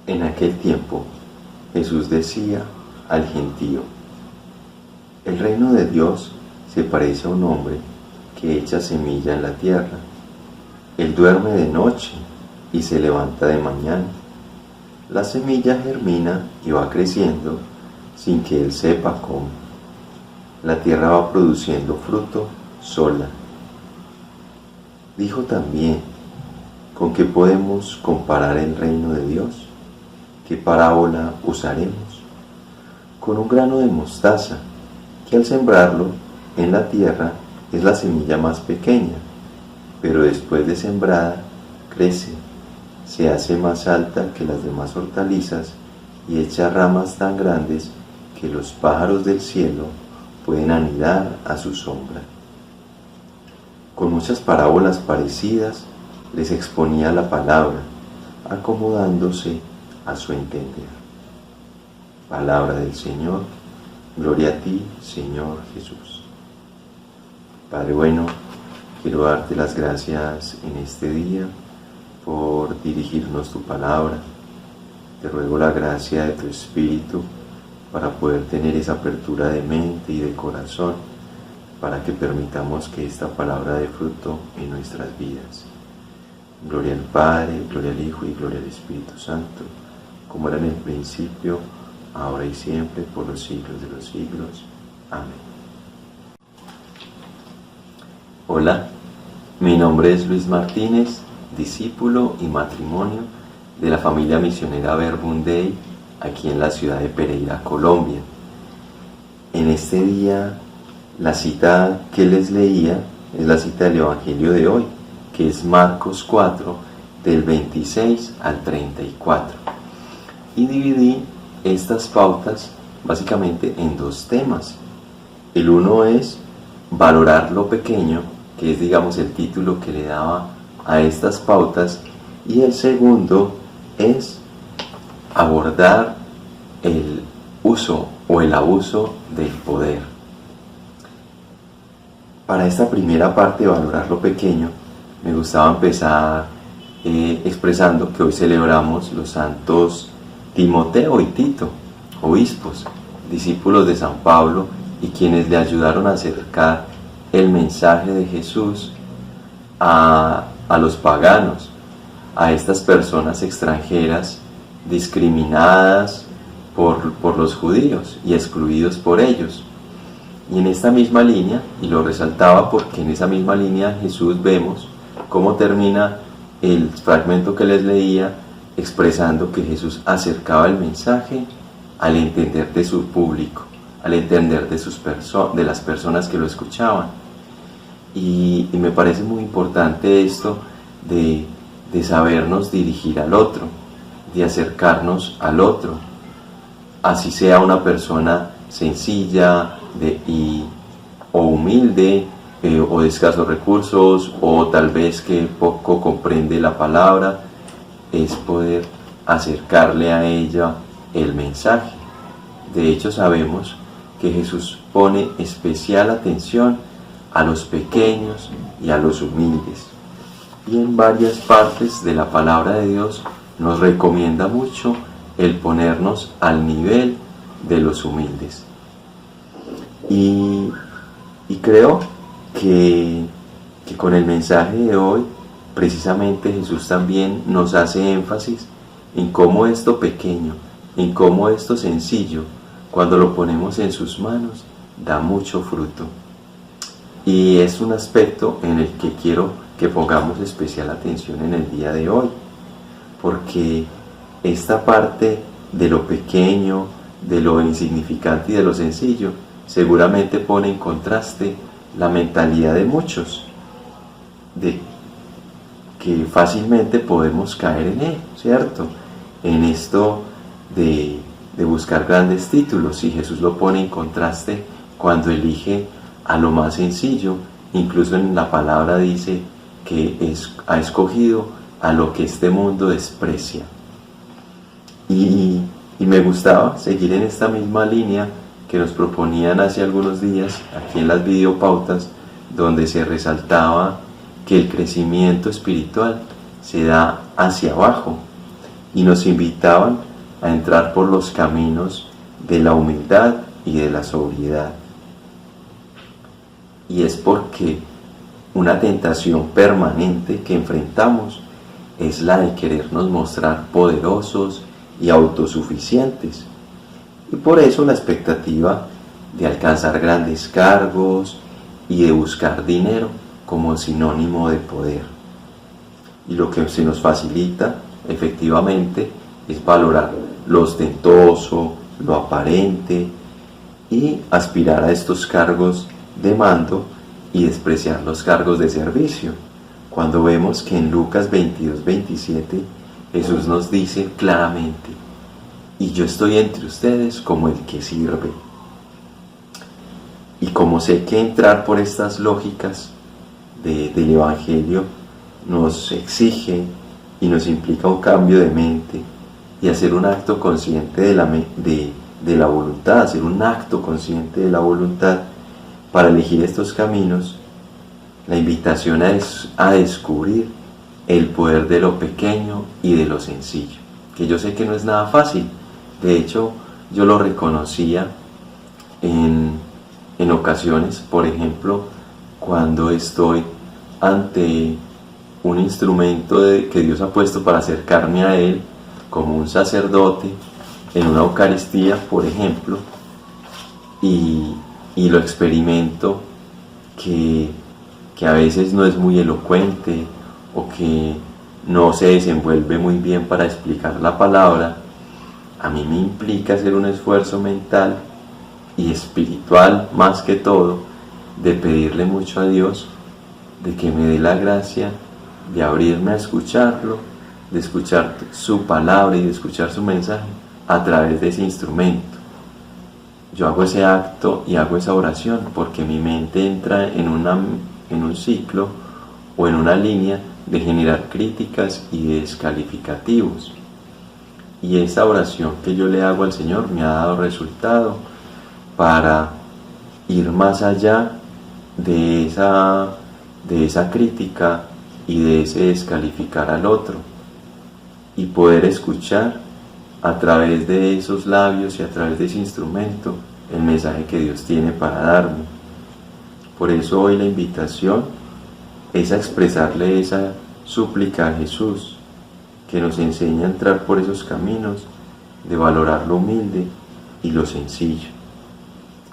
En aquel tiempo, Jesús decía al gentío: el reino de Dios se parece a un hombre que echa semilla en la tierra. Él duerme de noche y se levanta de mañana. La semilla germina y va creciendo sin que él sepa cómo. La tierra va produciendo fruto sola. Dijo también: ¿con qué podemos comparar el reino de Dios? ¿Qué parábola usaremos? Con un grano de mostaza, que al sembrarlo en la tierra es la semilla más pequeña, pero después de sembrada crece, se hace más alta que las demás hortalizas y echa ramas tan grandes que los pájaros del cielo pueden anidar a su sombra. Con muchas parábolas parecidas les exponía la palabra, acomodándose a su entender. Palabra del Señor. Gloria a ti, Señor Jesús. Padre bueno, quiero darte las gracias en este día por dirigirnos tu palabra. Te ruego la gracia de tu Espíritu para poder tener esa apertura de mente y de corazón, para que permitamos que esta palabra dé fruto en nuestras vidas. Gloria al Padre, gloria al Hijo y gloria al Espíritu Santo, como era en el principio, ahora y siempre, por los siglos de los siglos. Amén. Hola, mi nombre es Luis Martínez, discípulo y matrimonio de la familia misionera Verbum Dei, aquí en la ciudad de Pereira, Colombia. En este día, la cita que les leía es la cita del Evangelio de hoy, que es Marcos 4, del 26 al 34. Y dividí estas pautas básicamente en dos temas. El uno es valorar lo pequeño, que es, digamos, el título que le daba a estas pautas, y el segundo es abordar el uso o el abuso del poder. Para esta primera parte, valorar lo pequeño, me gustaba empezar expresando que hoy celebramos los santos Timoteo y Tito, obispos, discípulos de San Pablo, y quienes le ayudaron a acercar el mensaje de Jesús a los paganos, a estas personas extranjeras discriminadas por los judíos y excluidos por ellos. Y en esta misma línea, y lo resaltaba porque en esa misma línea Jesús vemos cómo termina el fragmento que les leía, expresando que Jesús acercaba el mensaje al entender de su público, al entender de las personas que lo escuchaban. Y me parece muy importante esto de sabernos dirigir al otro, de acercarnos al otro, así sea una persona sencilla o humilde, o de escasos recursos, o tal vez que poco comprende la palabra, es poder acercarle a ella el mensaje. De hecho, sabemos que Jesús pone especial atención a los pequeños y a los humildes. Y en varias partes de la palabra de Dios nos recomienda mucho el ponernos al nivel de los humildes. Y creo que con el mensaje de hoy, precisamente Jesús también nos hace énfasis en cómo esto pequeño, en cómo esto sencillo, cuando lo ponemos en sus manos, da mucho fruto. Y es un aspecto en el que quiero que pongamos especial atención en el día de hoy, porque esta parte de lo pequeño, de lo insignificante y de lo sencillo, seguramente pone en contraste la mentalidad de muchos, de que fácilmente podemos caer en él, ¿cierto? En esto de buscar grandes títulos, y Jesús lo pone en contraste cuando elige a lo más sencillo. Incluso en la palabra dice que ha escogido a lo que este mundo desprecia. Y me gustaba seguir en esta misma línea que nos proponían hace algunos días aquí en las videopautas, donde se resaltaba que el crecimiento espiritual se da hacia abajo, y nos invitaban a entrar por los caminos de la humildad y de la sobriedad. Y es porque una tentación permanente que enfrentamos es la de querernos mostrar poderosos y autosuficientes. Y por eso la expectativa de alcanzar grandes cargos y de buscar dinero como sinónimo de poder. Y lo que se nos facilita, efectivamente, es valorar lo ostentoso, lo aparente y aspirar a estos cargos de mando y despreciar los cargos de servicio. Cuando vemos que en Lucas 22-27 Jesús nos dice claramente: y yo estoy entre ustedes como el que sirve. Y como sé que entrar por estas lógicas del Evangelio nos exige y nos implica un cambio de mente y hacer un acto consciente de la voluntad, hacer un acto consciente de la voluntad para elegir estos caminos, la invitación es a descubrir el poder de lo pequeño y de lo sencillo, que yo sé que no es nada fácil. De hecho, yo lo reconocía en ocasiones, por ejemplo, cuando estoy ante un instrumento que Dios ha puesto para acercarme a Él, como un sacerdote, en una Eucaristía, por ejemplo, y lo experimento que a veces no es muy elocuente o que no se desenvuelve muy bien para explicar la palabra. A mí me implica hacer un esfuerzo mental y espiritual, más que todo, de pedirle mucho a Dios, de que me dé la gracia de abrirme a escucharlo, de escuchar su palabra y de escuchar su mensaje a través de ese instrumento. Yo hago ese acto y hago esa oración porque mi mente entra en un ciclo o en una línea de generar críticas y descalificativos. Y esa oración que yo le hago al Señor me ha dado resultado para ir más allá de esa crítica y de ese descalificar al otro, y poder escuchar a través de esos labios y a través de ese instrumento el mensaje que Dios tiene para darme. Por eso hoy la invitación es a expresarle esa súplica a Jesús, que nos enseña a entrar por esos caminos de valorar lo humilde y lo sencillo,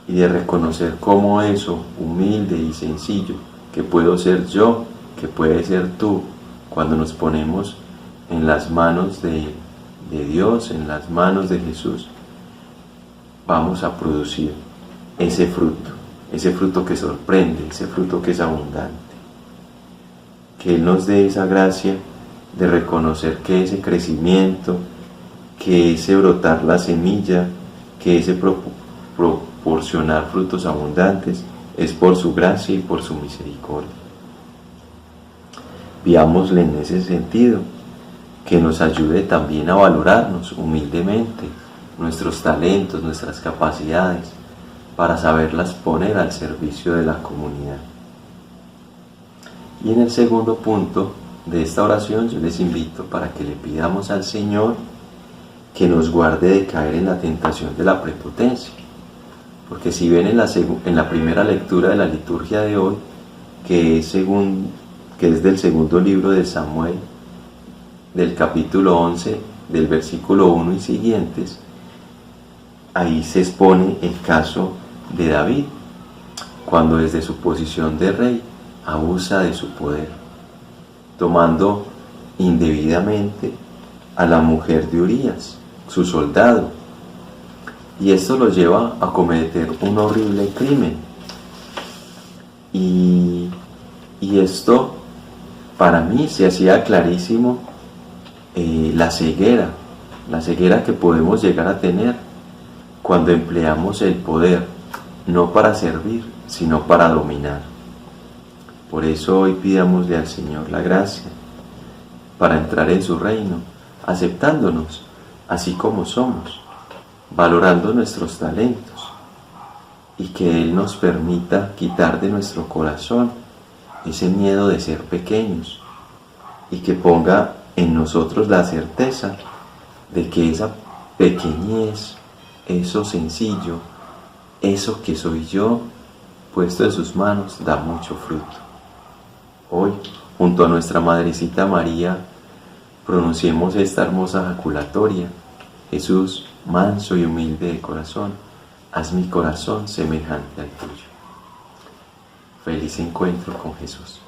y de reconocer cómo eso humilde y sencillo, que puedo ser yo, que puede ser tú, cuando nos ponemos en las manos de Dios, en las manos de Jesús, vamos a producir ese fruto que sorprende, ese fruto que es abundante. Que Él nos dé esa gracia de reconocer que ese crecimiento, que ese brotar la semilla, que ese proporcionar frutos abundantes es por su gracia y por su misericordia. Pidámosle en ese sentido que nos ayude también a valorarnos humildemente nuestros talentos, nuestras capacidades, para saberlas poner al servicio de la comunidad. Y en el segundo punto de esta oración yo les invito para que le pidamos al Señor que nos guarde de caer en la tentación de la prepotencia. Porque si ven en la primera lectura de la liturgia de hoy, que es del segundo libro de Samuel, del capítulo 11, del versículo 1 y siguientes, ahí se expone el caso de David, cuando desde su posición de rey abusa de su poder, tomando indebidamente a la mujer de Urías, su soldado, y esto lo lleva a cometer un horrible crimen. Y esto para mí se hacía clarísimo la ceguera que podemos llegar a tener cuando empleamos el poder no para servir, sino para dominar. Por eso hoy pidámosle al Señor la gracia para entrar en su reino, aceptándonos así como somos, valorando nuestros talentos, y que Él nos permita quitar de nuestro corazón ese miedo de ser pequeños, y que ponga en nosotros la certeza de que esa pequeñez, eso sencillo, eso que soy yo, puesto en sus manos, da mucho fruto. Hoy, junto a nuestra Madrecita María, pronunciemos esta hermosa jaculatoria. Jesús, manso y humilde de corazón, haz mi corazón semejante al tuyo. Feliz encuentro con Jesús.